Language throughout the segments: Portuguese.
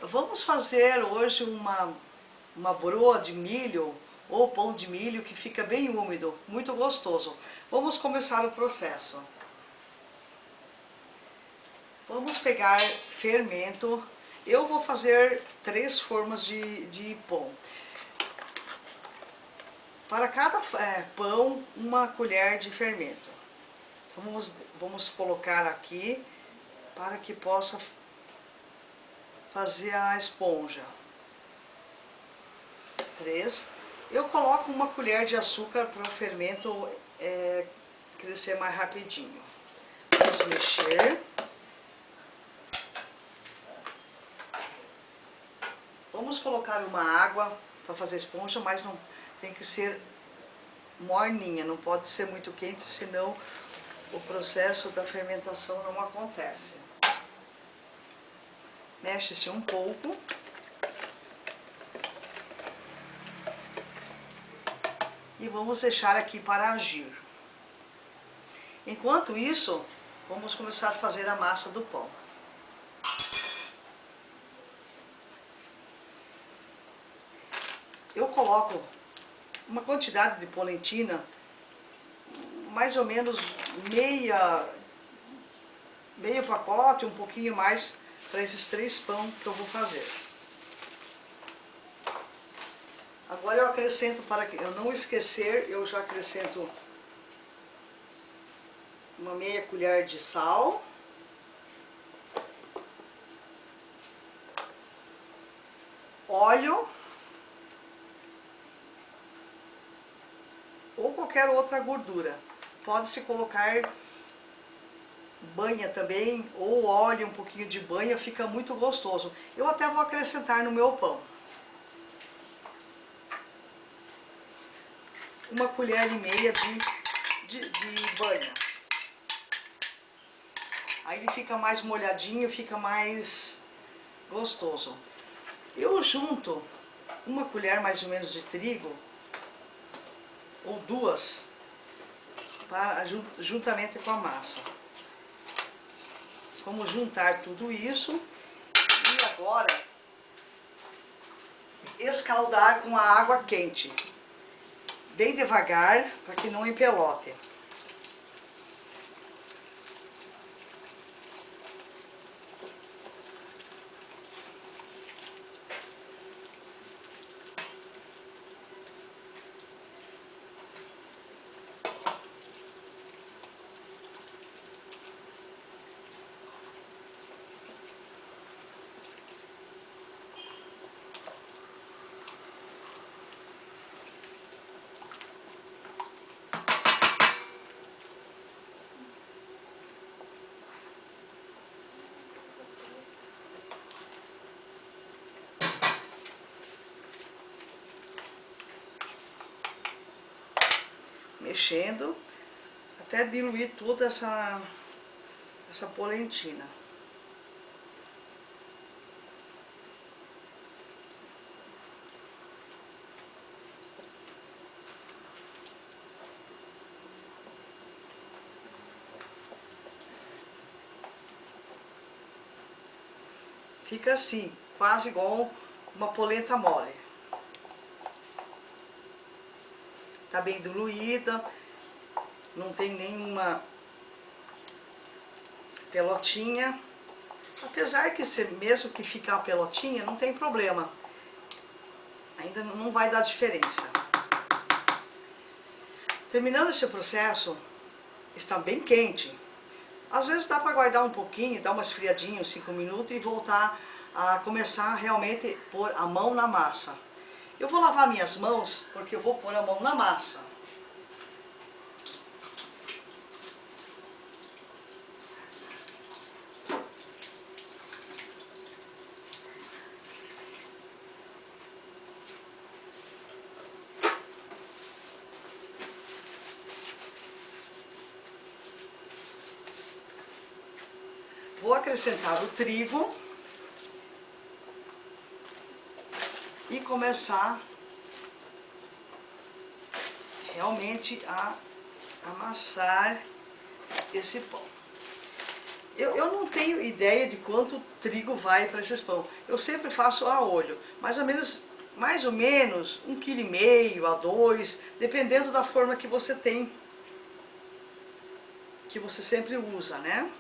Vamos fazer hoje uma broa de milho ou pão de milho que fica bem úmido, muito gostoso. Vamos começar o processo. Vamos pegar fermento. Eu vou fazer 3 formas de pão. Para cada pão, 1 colher de fermento. Vamos colocar aqui para que possa fazer a esponja. 3. Eu coloco 1 colher de açúcar para o fermento crescer mais rapidinho. Vamos mexer. Vamos colocar uma água para fazer esponja, mas não tem que ser morninha, não pode ser muito quente, senão o processo da fermentação não acontece. Mexe-se um pouco. E vamos deixar aqui para agir. Enquanto isso, vamos começar a fazer a massa do pão. Eu coloco uma quantidade de polenta, mais ou menos meio pacote, um pouquinho mais, para esses 3 pão que eu vou fazer. Agora eu acrescento, para eu não esquecer, eu já acrescento uma meia colher de sal. Óleo. Ou qualquer outra gordura. Pode-se colocar banha também, ou óleo, um pouquinho de banha, fica muito gostoso. Eu até vou acrescentar no meu pão. 1,5 colher de banha. Aí ele fica mais molhadinho, fica mais gostoso. Eu junto 1 colher mais ou menos de trigo, ou 2, juntamente com a massa. Vamos juntar tudo isso e agora escaldar com a água quente, bem devagar, para que não empelote. Mexendo até diluir toda essa polenta. Fica assim, quase igual uma polenta mole. Tá bem diluída, não tem nenhuma pelotinha. Apesar que mesmo que ficar uma pelotinha, não tem problema. Ainda não vai dar diferença. Terminando esse processo, está bem quente. Às vezes dá para guardar um pouquinho, dar uma esfriadinha, uns 5 minutos e voltar a começar realmente a pôr a mão na massa. Eu vou lavar minhas mãos porque eu vou pôr a mão na massa. Vou acrescentar o trigo e começar realmente a amassar esse pão. Eu não tenho ideia de quanto trigo vai para esses pão. Eu sempre faço a olho, mais ou menos 1,5 kg a 2, dependendo da forma que você tem, que você sempre usa, né?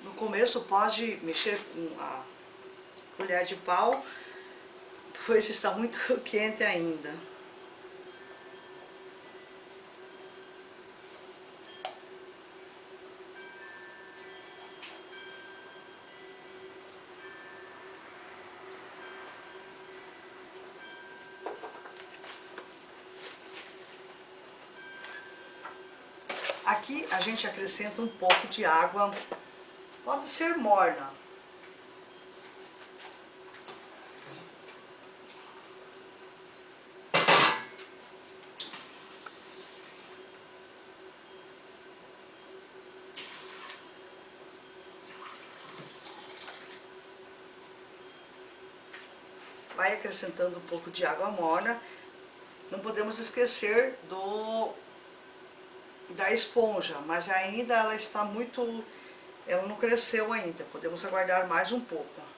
No começo pode mexer com a colher de pau, pois está muito quente ainda. Aqui a gente acrescenta um pouco de água, pode ser morna. Vai acrescentando um pouco de água morna. Não podemos esquecer da esponja, mas ainda ela está muito... ela não cresceu ainda, podemos aguardar mais um pouco.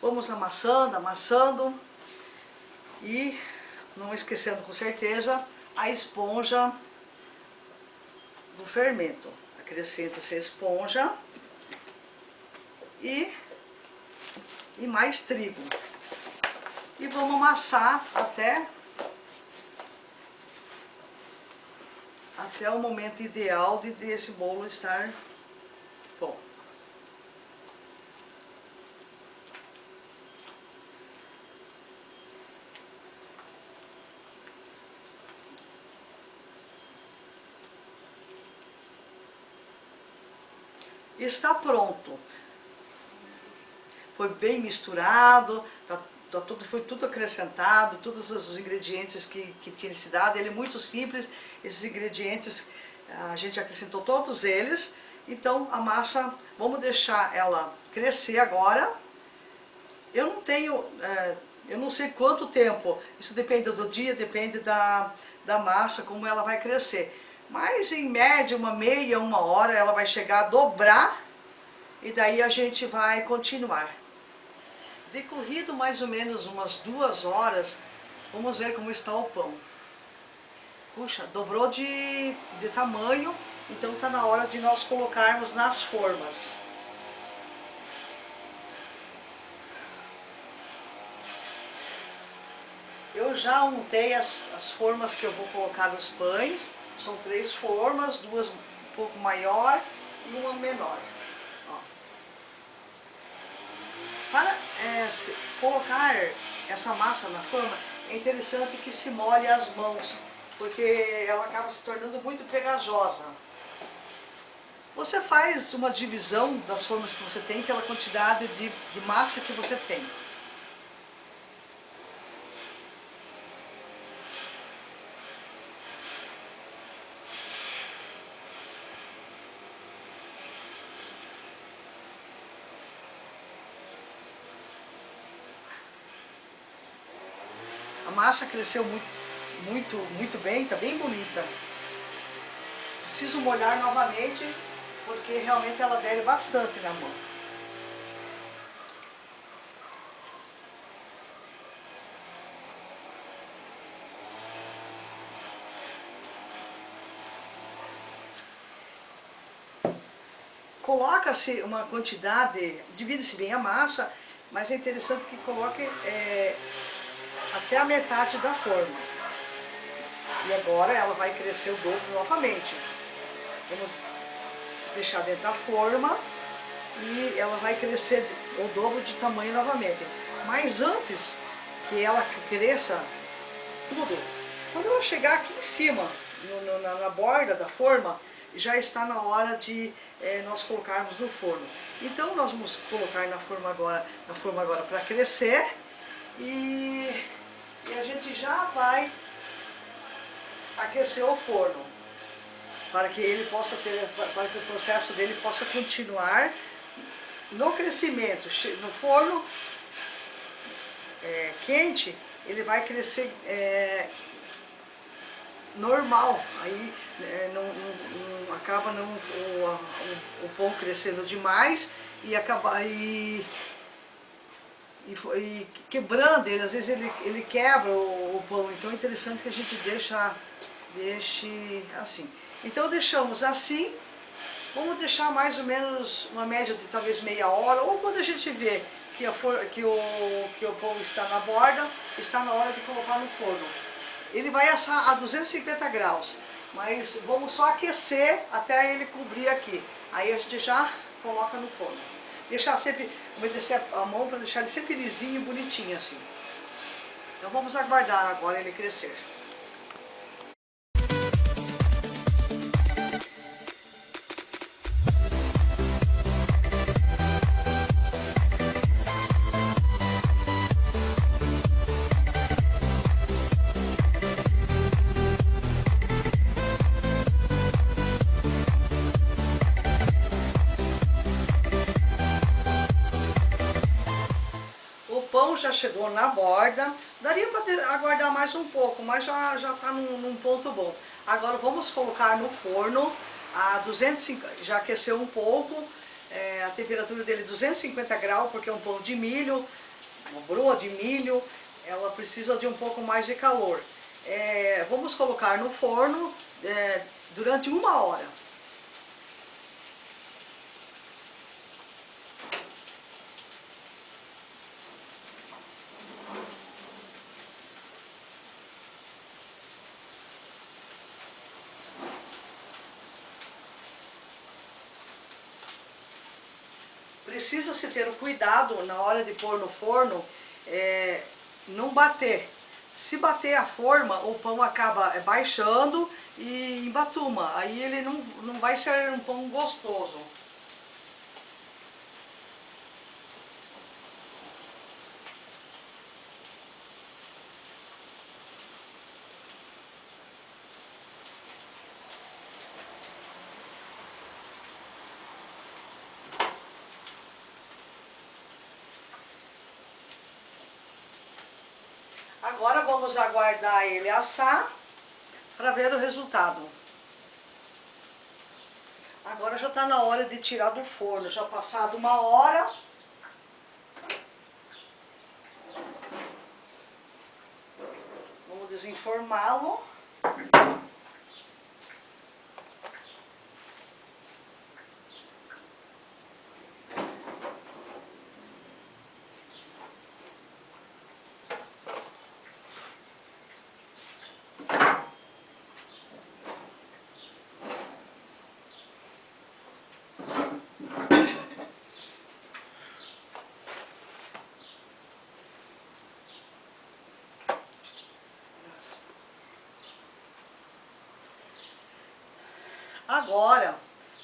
Vamos amassando, amassando e não esquecendo com certeza a esponja do fermento. Acrescenta-se a esponja e mais trigo. E vamos amassar até o momento ideal de esse bolo estar bom. Está pronto. Foi bem misturado, foi tudo acrescentado, todos os ingredientes que tinha se dado. Ele é muito simples, esses ingredientes a gente acrescentou todos eles. Então a massa, vamos deixar ela crescer agora. Eu não tenho, eu não sei quanto tempo, isso depende do dia, depende da massa, como ela vai crescer. Mas em média, uma hora, ela vai chegar a dobrar e daí a gente vai continuar. Decorrido mais ou menos umas 2 horas, vamos ver como está o pão. Puxa, dobrou de tamanho, então está na hora de nós colocarmos nas formas. Eu já untei as formas que eu vou colocar nos pães. São 3 formas, 2 um pouco maior e uma menor. Ó. Para colocar essa massa na forma, é interessante que se molhe as mãos, porque ela acaba se tornando muito pegajosa. Você faz uma divisão das formas que você tem pela quantidade de massa que você tem. massa cresceu muito bem, está bem bonita. Preciso molhar novamente, porque realmente ela adere bastante na mão. Coloca-se uma quantidade, divide-se bem a massa, mas é interessante que coloque até a metade da forma. E agora ela vai crescer o dobro novamente. Vamos deixar dentro da forma e ela vai crescer o dobro de tamanho novamente. Mas antes que ela cresça tudo, quando ela chegar aqui em cima, na borda da forma, já está na hora de nós colocarmos no forno. Então nós vamos colocar na forma agora para crescer e a gente já vai aquecer o forno para que ele possa para que o processo dele possa continuar no crescimento. No forno quente, ele vai crescer normal, aí acaba o pão crescendo demais e quebrando ele, às vezes ele quebra o pão, então é interessante que a gente deixe assim. Então deixamos assim, vamos deixar mais ou menos uma média de talvez meia hora, ou quando a gente vê que o pão está na borda, está na hora de colocar no forno. Ele vai assar a 250 graus, mas vamos só aquecer até ele cobrir aqui. Aí a gente já coloca no forno. Deixar sempre, umedecer a mão para deixar ele sempre lisinho e bonitinho assim. Então vamos aguardar agora ele crescer. O pão já chegou na borda, daria para aguardar mais um pouco, mas já está num ponto bom. Agora vamos colocar no forno a 250, já aqueceu um pouco, a temperatura dele é 250 graus, porque é um pão de milho, uma broa de milho, ela precisa de um pouco mais de calor. Vamos colocar no forno durante 1 hora. Precisa-se ter o cuidado na hora de pôr no forno, não bater. Se bater a forma, o pão acaba baixando e embatuma. Aí ele não vai ser um pão gostoso. Agora vamos aguardar ele assar para ver o resultado. Agora já está na hora de tirar do forno, já passado 1 hora. Vamos desenformá-lo. Agora,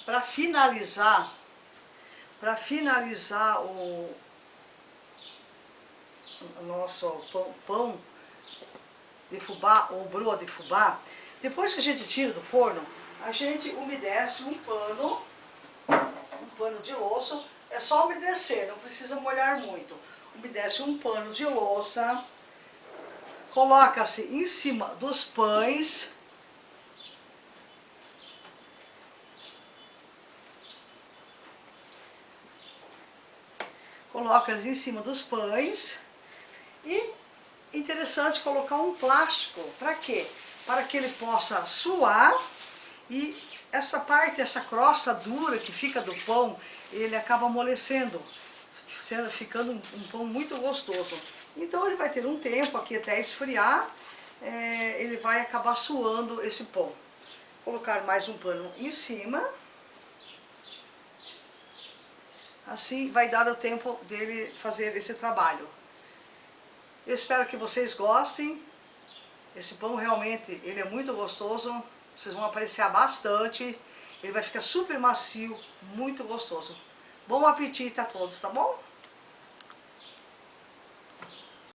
para finalizar o nosso pão de fubá ou broa de fubá, depois que a gente tira do forno, a gente umedece um pano de louça, é só umedecer, não precisa molhar muito. Umedece um pano de louça Coloca-se em cima dos pães. Coloca eles em cima dos pães. E interessante colocar um plástico. Para quê? Para que ele possa suar e essa parte, essa crosta dura que fica do pão, ele acaba amolecendo, ficando um pão muito gostoso. Então ele vai ter um tempo aqui até esfriar, ele vai acabar suando esse pão. Colocar mais um pano em cima. Assim vai dar o tempo dele fazer esse trabalho. Eu espero que vocês gostem. Esse pão realmente ele é muito gostoso. Vocês vão apreciar bastante. Ele vai ficar super macio, muito gostoso. Bom apetite a todos, tá bom?